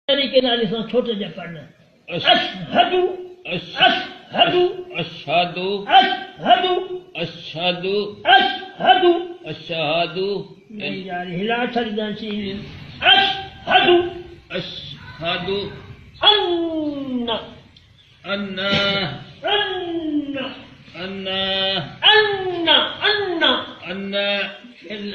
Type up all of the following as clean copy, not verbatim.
طریقے نال اس چھوٹے جا پڑھنا اشہد اشہد اشہد اشہد اشہد اشہد اشہد نہیں یار ہلا چھڑ جان سی اشہد اشہد ان ان ان ان ان ان ان کرنا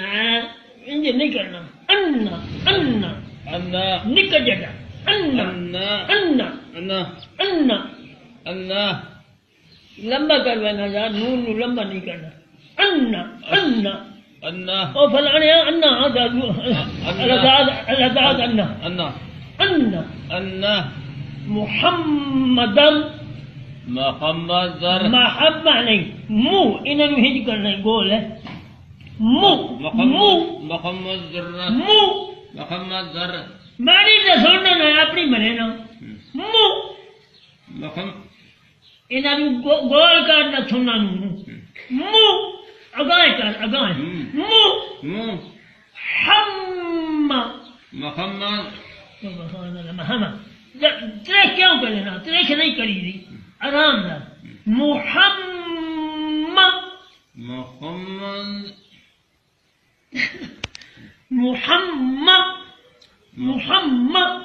انج نہیں کرنا ان ان ان نکل جگہ ان ان ان ان ان ان لمبا کر لینا یار نون نو لمبا نہیں کرنا ان ان ان او فلانے ان الاداد ان ان ان ان محمد محمد محبہ نہیں منہ انہوں نے ہج کرنا ہے گول ہے منہ منہ محمد منہ محمد ذر ماری تو سننا نہ اپنی بنے نا منہ انہوں نے گول کرنا سننا منہ اگائے کر اگائے منہ ہم محمد سبحان اللہ محمد تریک کیوں کر لینا تریک نہیں کری دی آرام نہ محمد محمد محمد محمد